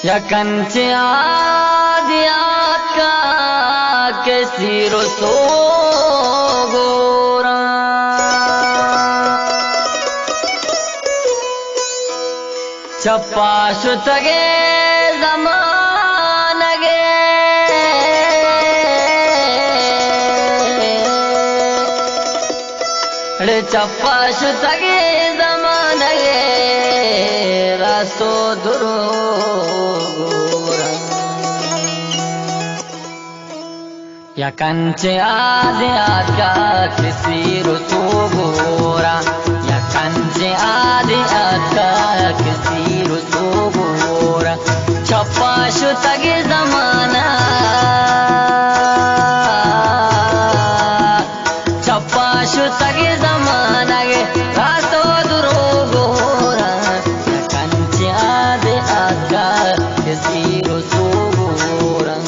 यकंचे आदियात का कैसी रसो गोरा चप्पाशु तगे जमानगे रे चप्पाशु तगे जमानगे रसो दुरो यकंचे आदियात का किसी रसो गोरा यकंचे आदियात का किसी रसो गोरा चप्पाशु तगे जमाना चप्पाशु तगे जमाना गे रातो दुरो गोरा यकंचे आदियात का किसी रसो गोरा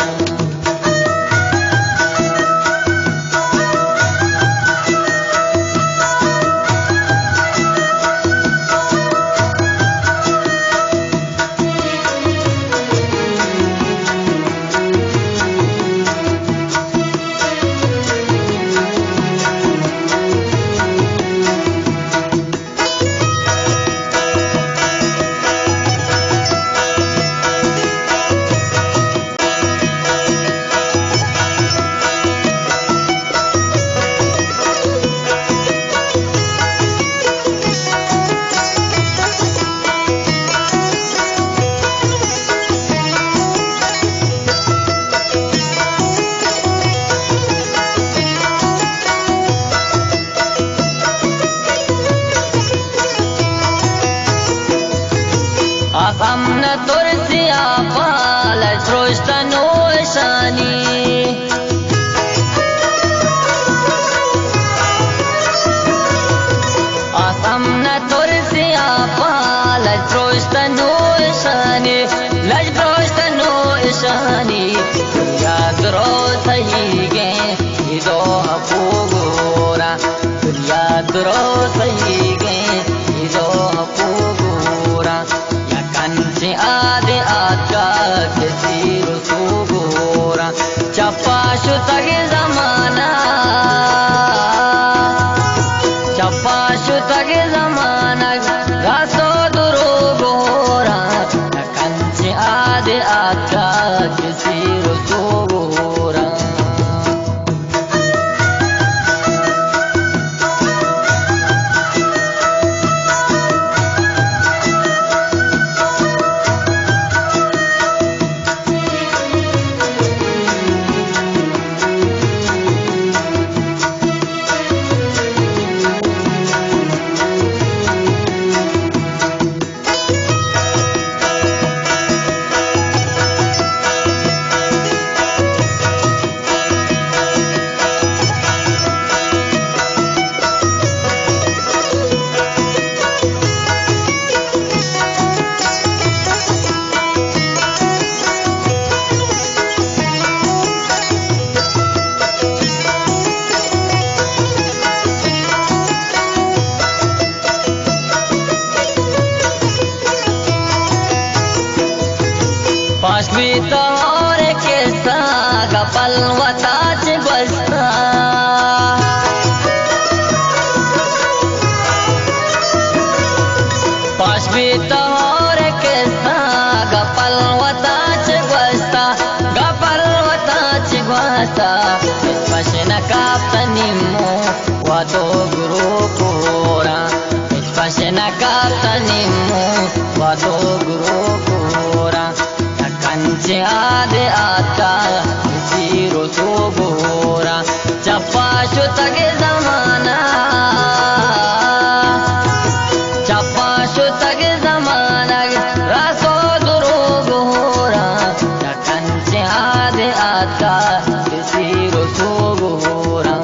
Asamna tursiya pala trosta noshani Asamna tursiya pala trosta noshani laj trosta noshani yad ro sahi ge ido apu gora yad ro sahi ge ido apu gora यकंचे आदियात का किसी रसो गोरा चप्पाशु तगे जमाना चप्पाशु तगे जमाना रसो दुरो गोरा यकंचे आदियात का किसी रसो गोरा पाश्वीता और किस्सा गपल वताच बस्ता पाश्वीता और किस्सा गपल वताच बस्ता गपल वताच बस्ता इस्पशना काप्तनिमो वतो गुरु कोरा इस्पशना काप्तनिमो वतो गुरु कोरा यकंचे आदियात का किसी रसो गोरा चप्पाशु तगे जमाना चप्पाशु तगे जमाना रसो दुरो गोरा यकंचे आदियात का किसी रसो गोरा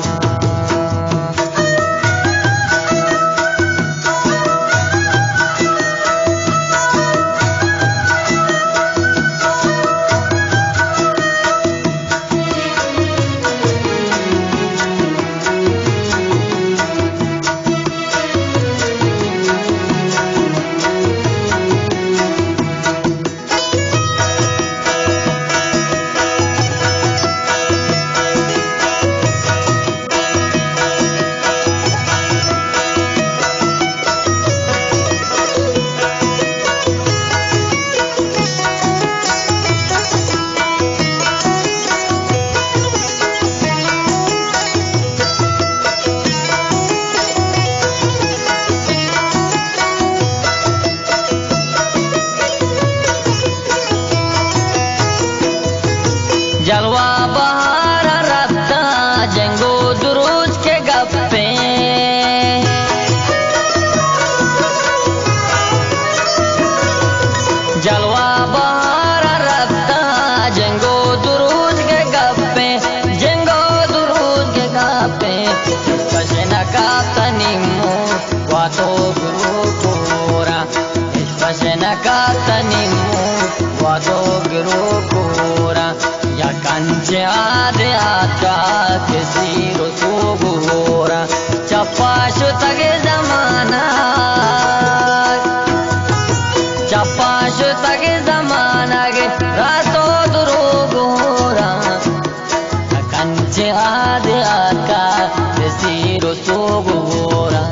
nimu wato giro kora ya kanche ade aka kesiro sugura chapashu tage zamana chapashu tage zamana ge rato durugura ya kanche ade aka kesiro sugura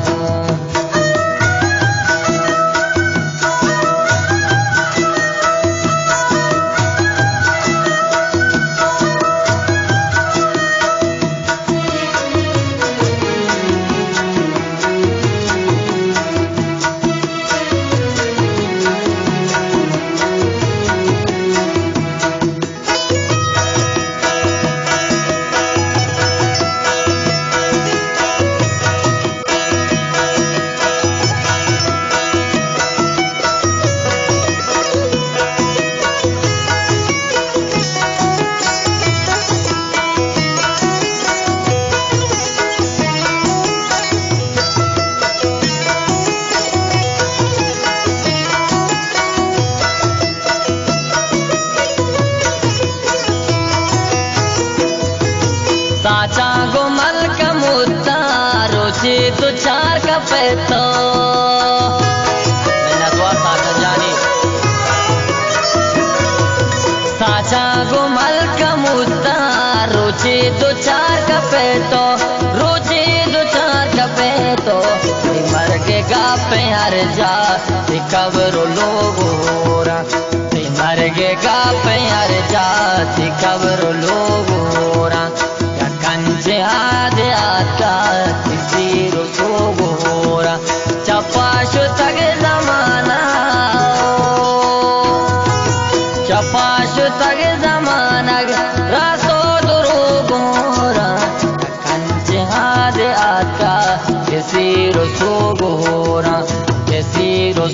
साचा गुमल का मुद्दा रोचे तो चार का पैतो मैंने द्वार साचा जानी साचा गुमल का मुद्दा रोचे तो चार का पैतो रोचे तो चार का पैतो मर के गापे हर जा कब्रो लोग होरा मर के गापे हर जा कब्रो लोग होरा kanche ade aka kisiro sogora chapashu tage zamana chapashu tage zamana raso durugora kanche ade aka kisiro sogora kisiro